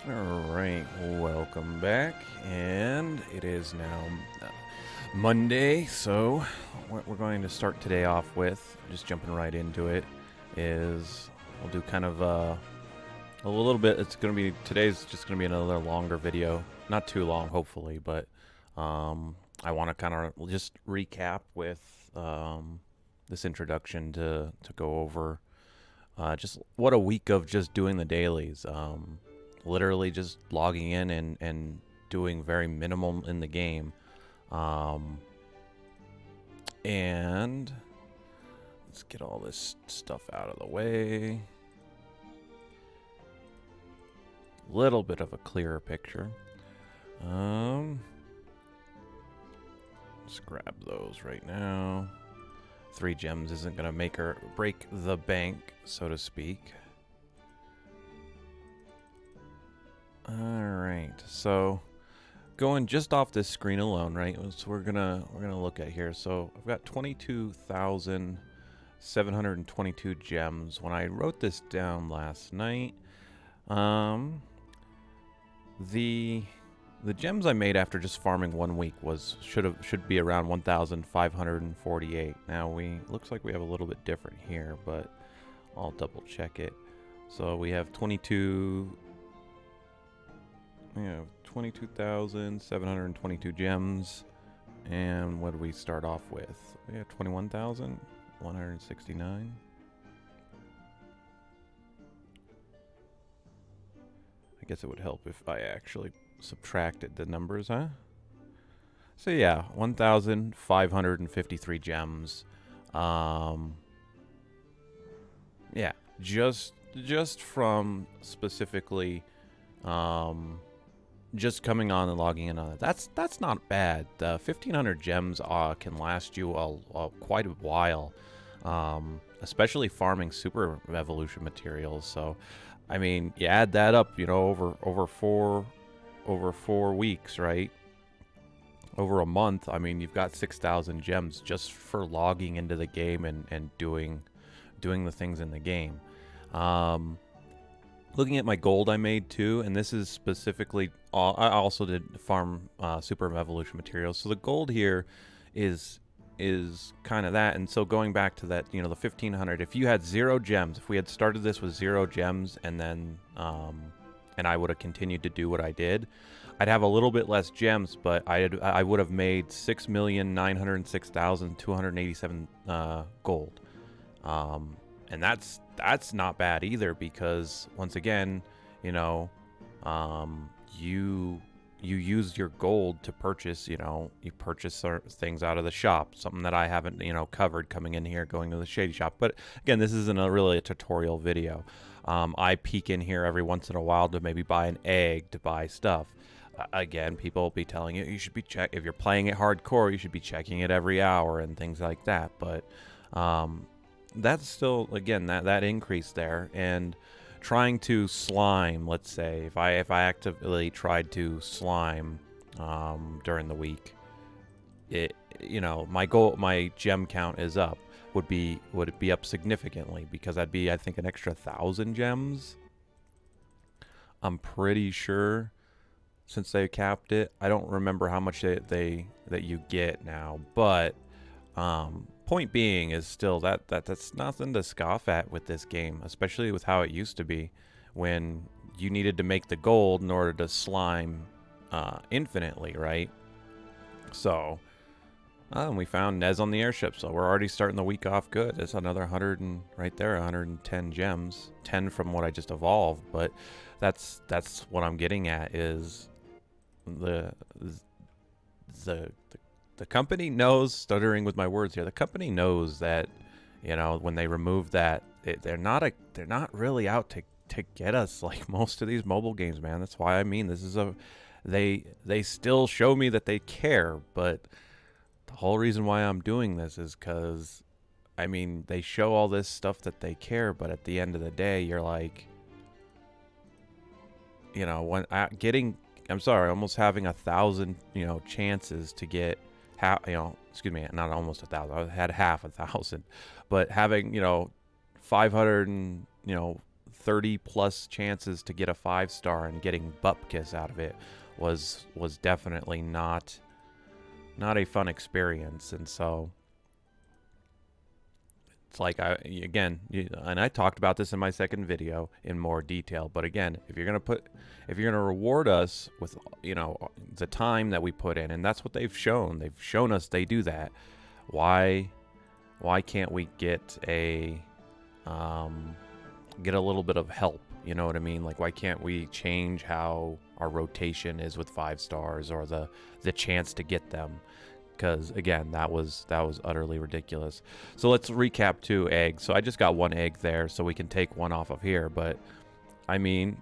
Alright, welcome back, and it is now Monday, so what we're going to start today off with, just jumping right into it, is we'll do kind of a little bit, today's just going to be another longer video, not too long hopefully, but I want to kind of just recap with this introduction to go over just what a week of just doing the dailies. Literally just logging in and doing very minimal in the game. And let's get all this stuff out of the way. Little bit of a clearer picture. Let's grab those right now. 3 gems isn't gonna make or break the bank, so to speak. Alright, so going just off this screen alone, right? So we're gonna look at here. So I've got 22,722 gems. When I wrote this down last night, the gems I made after just farming 1 week should be around 1,548. Now looks like we have a little bit different here, but I'll double check it. So we have 22,722 gems. And what did we start off with? We have 21,169. I guess it would help if I actually subtracted the numbers, huh? So yeah, 1,553 gems. Yeah, just from specifically just coming on and logging in on it. That's not bad. 1,500 gems can last you quite a while, especially farming super evolution materials. So, I mean, you add that up, over 4 weeks, right? Over a month. I mean, you've got 6,000 gems just for logging into the game and doing the things in the game. Looking at my gold I made too, and this is specifically, I also did farm super evolution materials. So the gold here is kind of that. And so going back to that, the 1,500, if you had 0 gems, if we had started this with 0 gems and then, and I would have continued to do what I did, I'd have a little bit less gems, but I would have made 6,906,287 gold. And that's not bad either, because once again, you use your gold to purchase, you purchase things out of the shop, something that I haven't, covered coming in here, going to the shady shop. But again, this isn't really a tutorial video. I peek in here every once in a while to maybe buy an egg, to buy stuff. Again, people will be telling you should be if you're playing it hardcore, you should be checking it every hour and things like that. But that's still, again, that increase there. And trying to slime, let's say, if I actively tried to slime during the week, my gem count is up. Would it be up significantly, because that'd be, I think, an extra 1,000 gems. I'm pretty sure, since they capped it. I don't remember how much that you get now, but point being is still that's nothing to scoff at with this game, especially with how it used to be, when you needed to make the gold in order to slime infinitely, right? So we found Nez on the airship, so we're already starting the week off good. It's another 100 and right there, 110 gems, 10 from what I just evolved. But that's what I'm getting at, is the company knows, stuttering with my words here, the company knows that, when they remove that, they're not really out to get us like most of these mobile games, man. That's why I mean, this is they still show me that they care, but the whole reason why I'm doing this is because, I mean, they show all this stuff that they care, but at the end of the day, you're like, when almost having 1,000, chances to get excuse me, not almost 1,000. I had half 1,000, but having 500 and 30 plus chances to get a 5-star, and getting Bupkis out of it was definitely not a fun experience. And so it's like, and I talked about this in my second video in more detail, but again, if you're gonna reward us with, you know, the time that we put in, and that's what they've shown us they do that, why can't we get a little bit of help? You know what I mean? Like, why can't we change how our rotation is with 5-stars, or the chance to get them? Because again, that was utterly ridiculous. So let's recap 2 eggs. So I just got 1 egg there, so we can take 1 off of here. But I mean,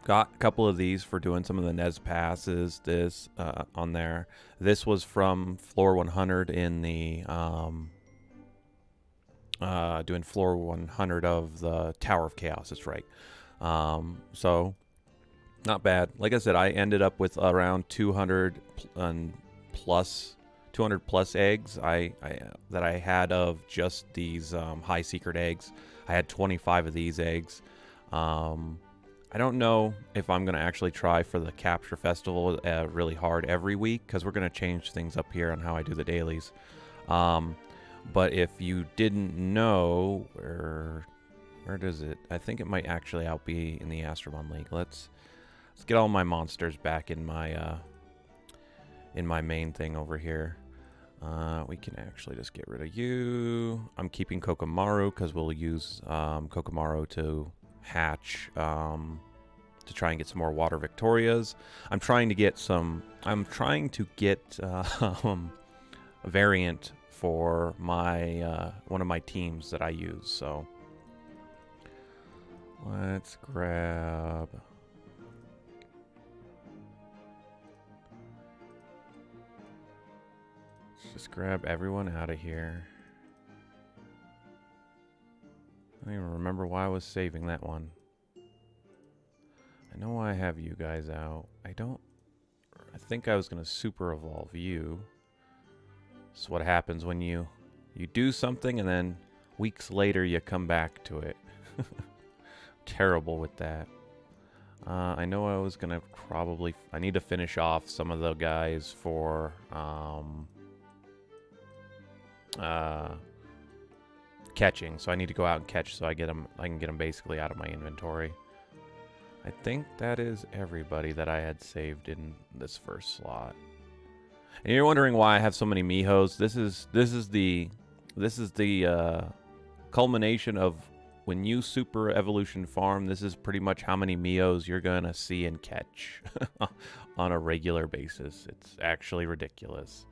got a couple of these for doing some of the Nez passes. This on there. This was from floor 100 in the doing floor 100 of the Tower of Chaos. That's right. So not bad. Like I said, I ended up with around 200 plus eggs that I had of just these high secret eggs. I had 25 of these eggs. I don't know if I'm going to actually try for the Capture Festival really hard every week, because we're going to change things up here on how I do the dailies. But if you didn't know, where does it? I think it might actually be in the Astromon League. Let's get all my monsters back in my main thing over here. We can actually just get rid of you. I'm keeping Kokomaru because we'll use Kokomaru to hatch to try and get some more water Victorias. I'm trying to get a variant for my one of my teams that I use. So let's grab. Just grab everyone out of here. I don't even remember why I was saving that one. I know why I have you guys out. I think I was going to super evolve you. This is what happens when you do something and then weeks later you come back to it. Terrible with that. I know I was going to probably... I need to finish off some of the guys for... catching, so I need to go out and catch so I can get them basically out of my inventory. I think that is everybody that I had saved in this first slot. And you're wondering why I have so many Mihos. This is the culmination of when you super evolution farm. This is pretty much how many Mihos you're gonna see and catch on a regular basis. It's actually ridiculous.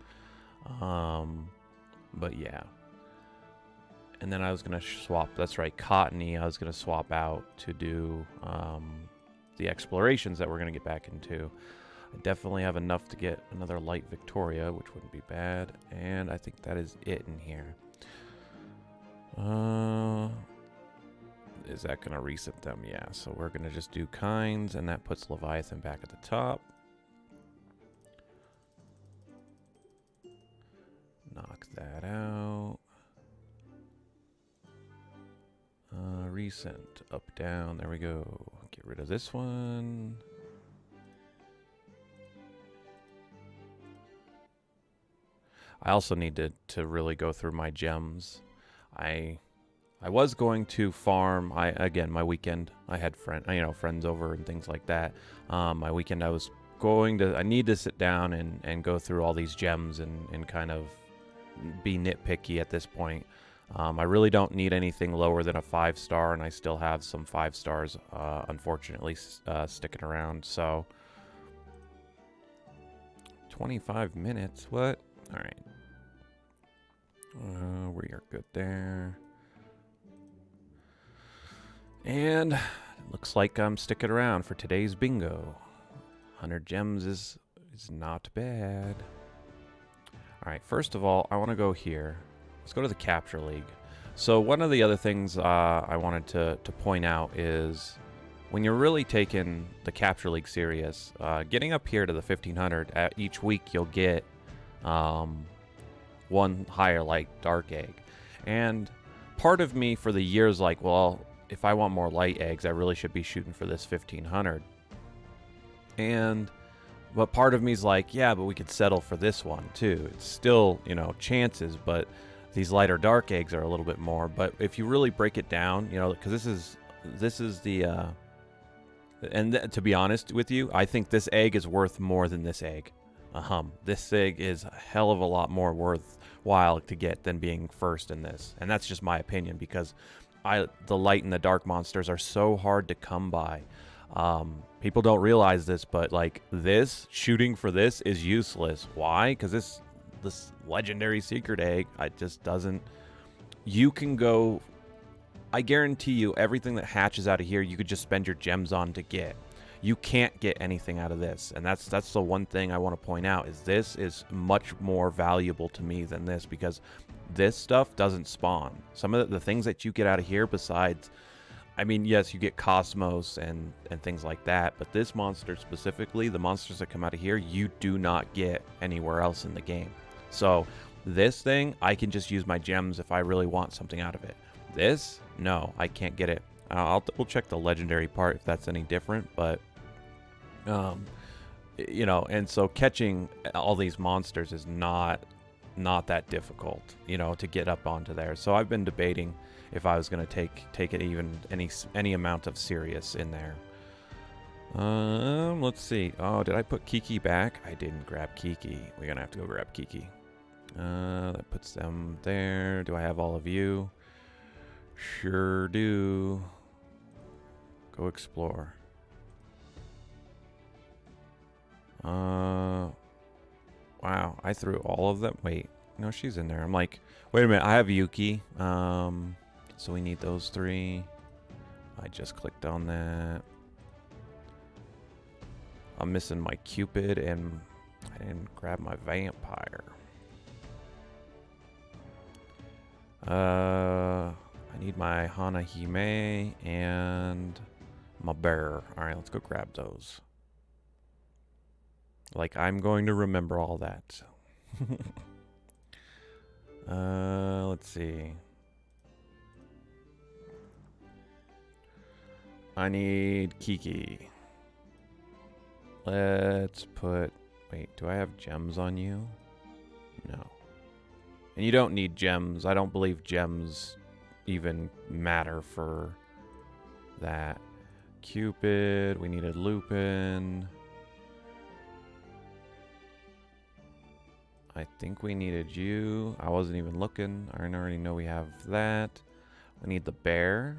But yeah. And then I was going to swap, that's right, Cottony, I was going to swap out to do the explorations that we're going to get back into. I definitely have enough to get another light Victoria, which wouldn't be bad. And I think that is it in here. Is that going to reset them? Yeah, so we're going to just do Kinds, and that puts Leviathan back at the top. Knock that out. Recent. Up, down. There we go. Get rid of this one. I also need to really go through my gems. I was going to farm. Again, my weekend, I had friends over and things like that. My weekend, I need to sit down and go through all these gems and kind of be nitpicky at this point. I really don't need anything lower than a 5-star, and I still have some 5-stars, unfortunately, sticking around. So, 25 minutes. What? All right. We are good there. And it looks like I'm sticking around for today's bingo. 100 gems is not bad. All right, first of all, I want to go here. Let's go to the Capture League. So one of the other things I wanted to point out is when you're really taking the Capture League serious, getting up here to the 1500, each week you'll get one higher light dark egg. And part of me for the years like, well, if I want more light eggs, I really should be shooting for this 1500. But part of me's like, yeah, but we could settle for this one too. It's still, you know, chances, but these lighter dark eggs are a little bit more. But if you really break it down, you know, because this is the to be honest with you, I think this egg is worth more than this egg. This egg is a hell of a lot more worthwhile to get than being first in this, and that's just my opinion because the light and the dark monsters are so hard to come by. People don't realize this, but like this shooting for this is useless. Why? Because this legendary secret egg, it just doesn't. You can go. I guarantee you, everything that hatches out of here, you could just spend your gems on to get. You can't get anything out of this, and that's the one thing I want to point out is this is much more valuable to me than this because this stuff doesn't spawn. Some of the things that you get out of here, besides, I mean, yes, you get Cosmos and things like that, but this monster specifically, the monsters that come out of here, you do not get anywhere else in the game. So this thing, I can just use my gems if I really want something out of it. This, no, I can't get it. I'll double check the legendary part if that's any different, but you know, and so catching all these monsters is not that difficult, you know, to get up onto there. So I've been debating if I was going to take it even any amount of serious in there. Let's see. Oh, did I put Kiki back? I didn't grab Kiki. We're going to have to go grab Kiki. That puts them there. Do I have all of you? Sure do. Go explore. Wow, I threw all of them. Wait, no, she's in there. I'm like, wait a minute, I have Yuki. So we need those 3. I just clicked on that. I'm missing my Cupid and I didn't grab my vampire. I need my Hanahime and my bear. All right, let's go grab those. Like, I'm going to remember all that. Let's see. I need Kiki. Let's put... Wait, do I have gems on you? No. And you don't need gems. I don't believe gems even matter for that. Cupid. We needed Lupin. I think we needed you. I wasn't even looking. I already know we have that. We need the bear.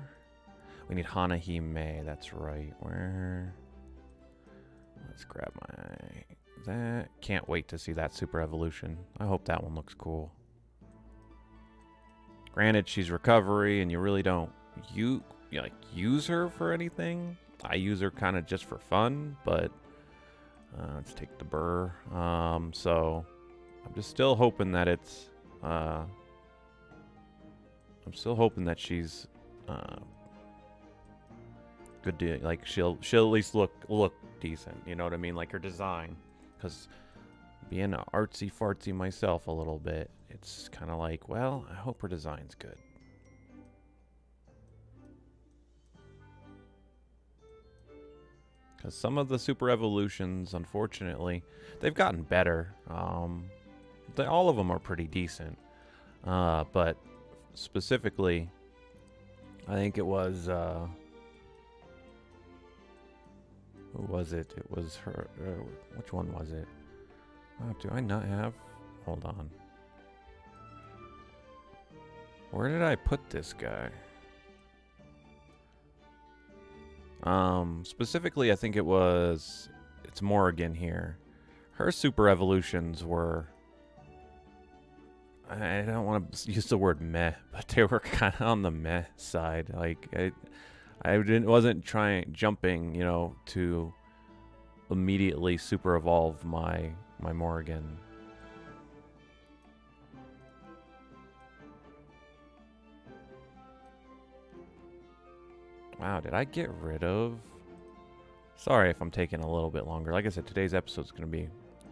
We need Hanahime. That's right. Where? Let's grab that. Can't wait to see that super evolution. I hope that one looks cool. Granted, she's recovery, and you really don't use her for anything. I use her kind of just for fun, but let's take the burr. So I'm just still hoping that it's. I'm still hoping that she's good to, like, she'll at least look decent. You know what I mean? Like her design, because being artsy fartsy myself a little bit, it's kind of like, well, I hope her design's good. Because some of the super evolutions, unfortunately, they've gotten better. All of them are pretty decent. But specifically, I think it was... who was it? It was her... which one was it? Oh, do I not have... Hold on. Where did I put this guy? Specifically, I think it's Morrigan here. Her super evolutions were, I don't want to use the word meh, but they were kind of on the meh side. Like, wasn't jumping, you know, to immediately super evolve my Morrigan. Wow, did I get rid of... Sorry if I'm taking a little bit longer. Like I said, today's episode's going to be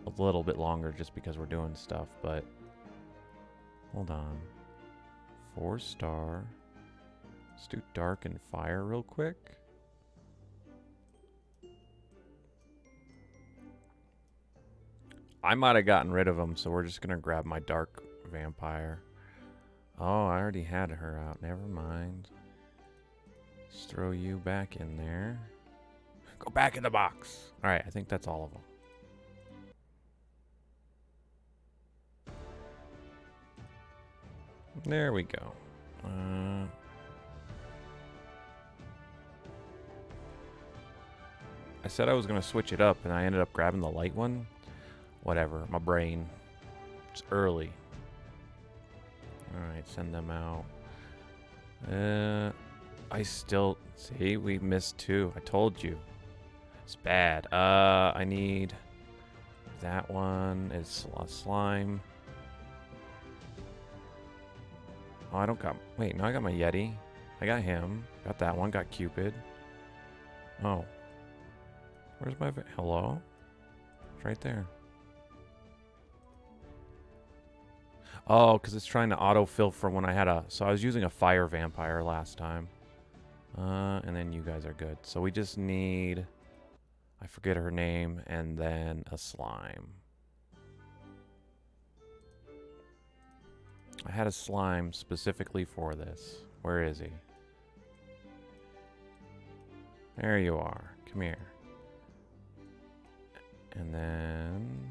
a little bit longer just because we're doing stuff, but... Hold on. 4-star. Let's do dark and fire real quick. I might have gotten rid of him, so we're just going to grab my dark vampire. Oh, I already had her out. Never mind. Let's throw you back in there. Go back in the box. All right, I think that's all of them. There we go. I said I was going to switch it up, and I ended up grabbing the light one. Whatever, my brain. It's early. Alright, send them out. I still... See, we missed 2. I told you. It's bad. I need... That one is a slime. Oh, I don't got... Wait, no, I got my Yeti. I got him. Got that one. Got Cupid. Oh. Where's my... Hello? It's right there. Oh, because it's trying to autofill for when I had a... So I was using a fire vampire last time. And then you guys are good. So we just need... I forget her name. And then a slime. I had a slime specifically for this. Where is he? There you are. Come here. And then...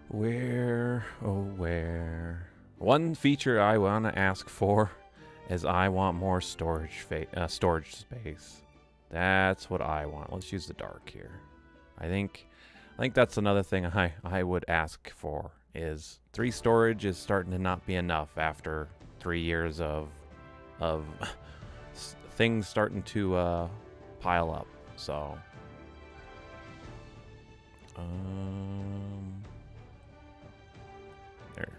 Where, oh where? One feature I want to ask for is I want more storage space. That's what I want. Let's use the dark here. I think that's another thing I would ask for is 3 storage is starting to not be enough after 3 years of things starting to pile up. So there.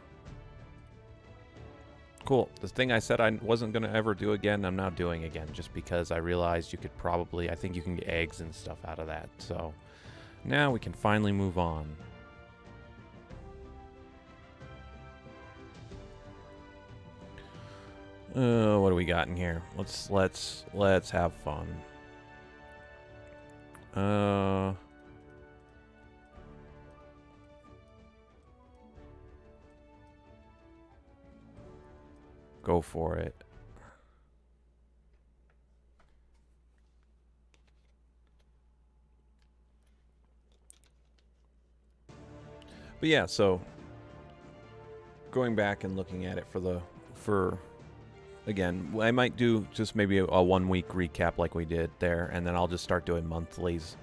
Cool. The thing I said I wasn't gonna ever do again, I'm now doing again, just because I realized you could probably, I think you can get eggs and stuff out of that. So now we can finally move on. What do we got in here? Let's have fun. Go for it. But yeah, so going back and looking at it for again, I might do just maybe a 1 week recap like we did there, and then I'll just start doing monthlies,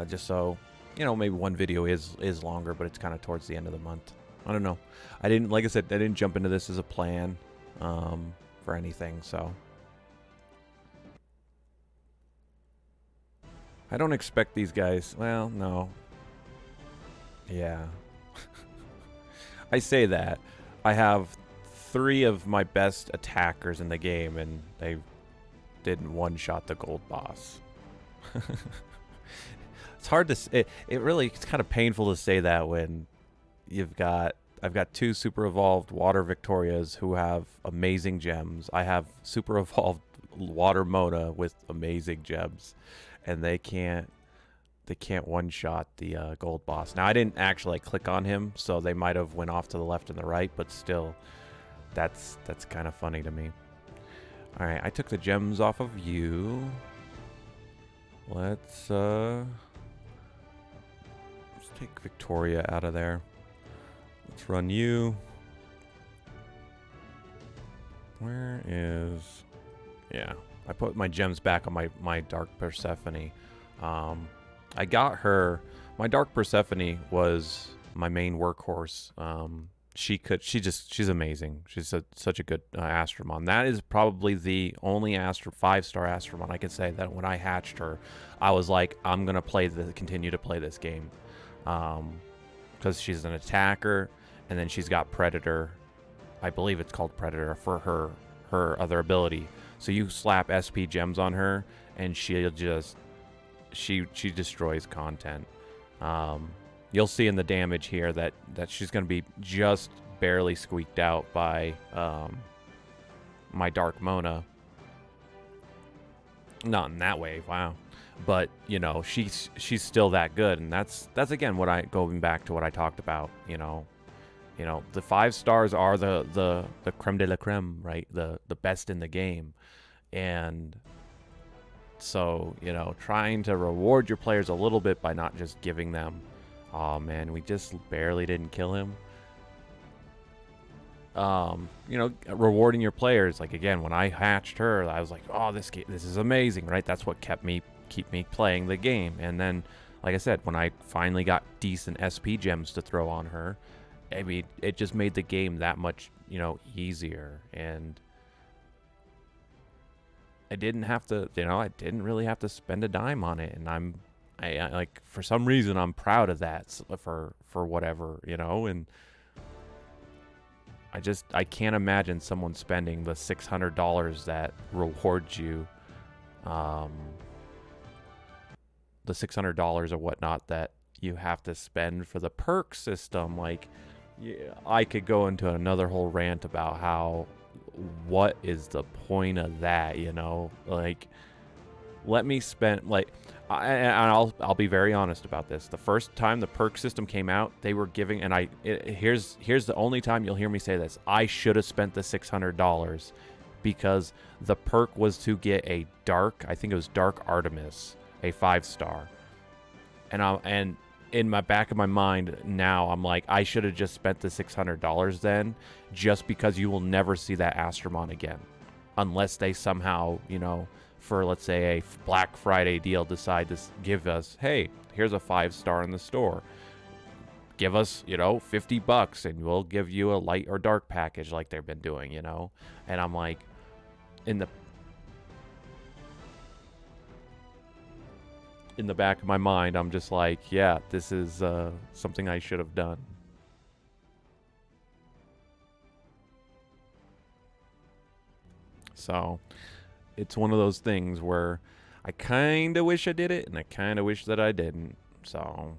just so maybe one video is longer, but it's kind of towards the end of the month. I don't know. Like I said, I didn't jump into this as a plan for anything, so I don't expect these guys. Well, no. Yeah. I say that. I have 3 of my best attackers in the game, and they didn't one-shot the gold boss. It's hard to say. It's kind of painful to say that when I've got 2 super evolved water Victorias who have amazing gems. I have super evolved water Mona with amazing gems, and they can't one-shot the gold boss. Now, I didn't actually click on him, so they might have went off to the left and the right, but still, that's kind of funny to me. All right, I took the gems off of you. Let's take Victoria out of there. Let's run you. Where is... Yeah, I put my gems back on my Dark Persephone. I got her. My Dark Persephone was my main workhorse. She's amazing. She's such a good Astromon. That is probably the only 5-star Astromon I could say that when I hatched her, I was like, I'm gonna continue to play this game, because she's an attacker, and then she's got Predator. I believe it's called Predator for her other ability. So you slap SP gems on her, and she'll just she destroys content. you'll see in the damage here that she's going to be just barely squeaked out by my Dark Mona. Not in that way, wow. But, you know, she's still that good, and that's again what going back to what I talked about, you know. You know, the 5 stars are the creme de la creme, right? The best in the game. And so, you know, trying to reward your players a little bit by not just giving them, oh man, we just barely didn't kill him. You know, rewarding your players, like again, when I hatched her, I was like, oh, this is amazing, right? That's what keep me playing the game. And then, like I said, when I finally got decent SP gems to throw on her, I mean, it just made the game that much, you know, easier. And I didn't have to, you know, I didn't really have to spend a dime on it. And I like, for some reason, I'm proud of that for whatever, you know. And I can't imagine someone spending the $600 that rewards you, the $600 or whatnot that you have to spend for the perk system. Like, yeah, I could go into another whole rant about how, what is the point of that, you know? Like, let me spend, like, I'll be very honest about this. The first time the perk system came out, they were giving, and here's the only time you'll hear me say this. I should have spent the $600 because the perk was to get a I think it was Dark Artemis, a 5-star. And in my back of my mind now, I'm like, I should have just spent the $600 then, just because you will never see that Astromon again, unless they somehow, you know, for let's say a Black Friday deal, decide to give us, hey, here's a 5-star in the store. Give us, you know, $50 and we'll give you a light or dark package like they've been doing, you know. And I'm like, in the back of my mind, I'm just like, yeah, this is something I should have done. So it's one of those things where I kind of wish I did it and I kind of wish that I didn't. So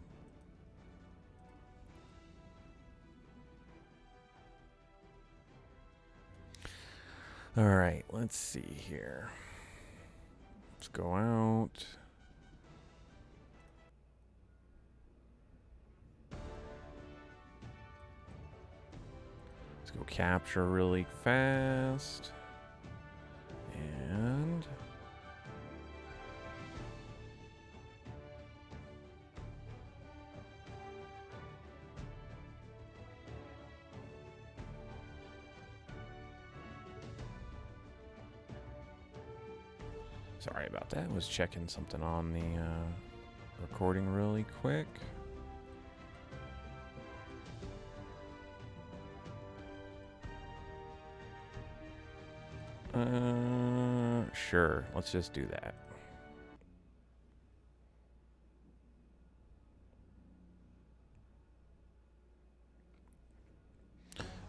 all right, let's see here. Let's go out. Let's go capture really fast. And sorry about that. I was checking something on the recording really quick. Sure. Let's just do that.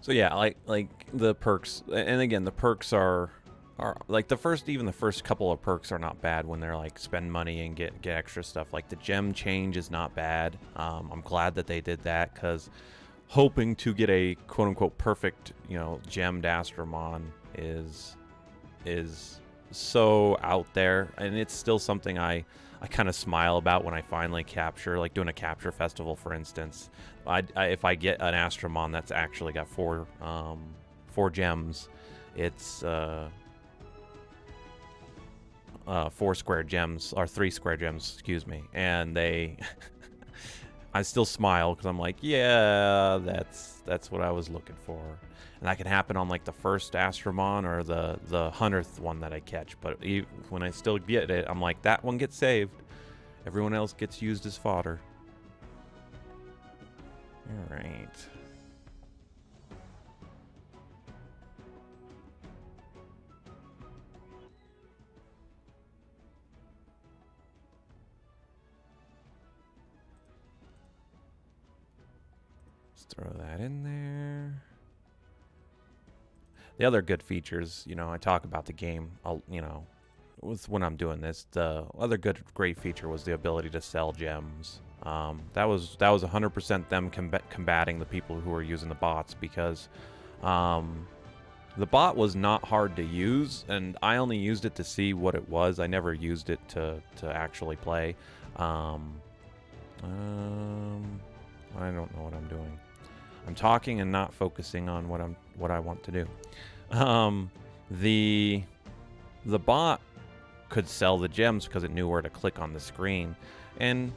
So yeah, like the perks, and again, the perks are like the first couple of perks are not bad when they're like spend money and get extra stuff. Like the gem change is not bad. I'm glad that they did that, because hoping to get a quote unquote perfect, you know, gemmed Astromon is so out there, and it's still something I kind of smile about when I finally capture, like doing a capture festival, for instance. If I get an Astromon that's actually got four gems, it's 4 square gems, or 3 square gems, excuse me, and they I still smile because I'm like, yeah, that's what I was looking for. And that can happen on like the first Astromon or the 100th one that I catch. But when I still get it, I'm like, that one gets saved. Everyone else gets used as fodder. All right. Let's throw that in there. The other good features, you know, I talk about the game, you know, when I'm doing this. The other great feature was the ability to sell gems. That was 100% them combating the people who were using the bots, because the bot was not hard to use, and I only used it to see what it was. I never used it to actually play. I don't know what I'm doing. I'm talking and not focusing on what I want to do. The bot could sell the gems because it knew where to click on the screen, and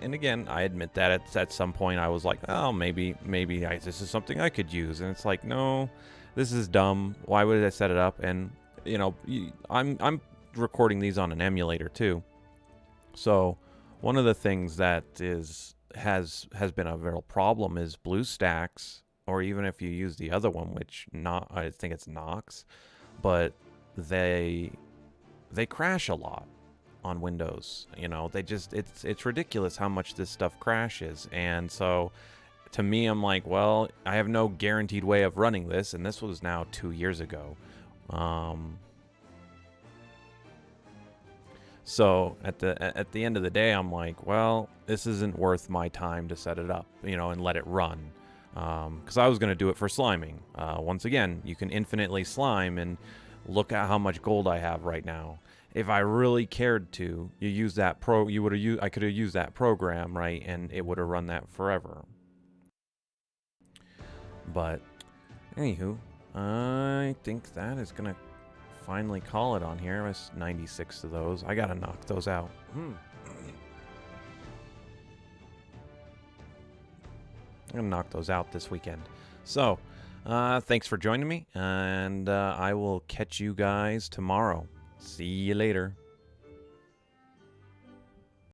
again, I admit that at some point I was like, oh, maybe this is something I could use, and it's like, no, this is dumb. Why would I set it up? And I'm recording these on an emulator too, so one of the things that has been a real problem is BlueStacks, or even if you use the other one, which I think it's Nox, but they crash a lot on Windows. They just it's ridiculous how much this stuff crashes. And so to me, I'm like, well, I have no guaranteed way of running this, and this was now 2 years ago. So at the end of the day, I'm like, well, this isn't worth my time to set it up, and let it run. Because I was going to do it for sliming. Once again, you can infinitely slime, and look at how much gold I have right now. If I really cared to, I could have used that program, right, and it would have run that forever. But anywho, I think that is gonna finally call it on here. That's 96 of those. I gotta knock those out. I'm gonna knock those out this weekend. So, thanks for joining me, and I will catch you guys tomorrow. See you later.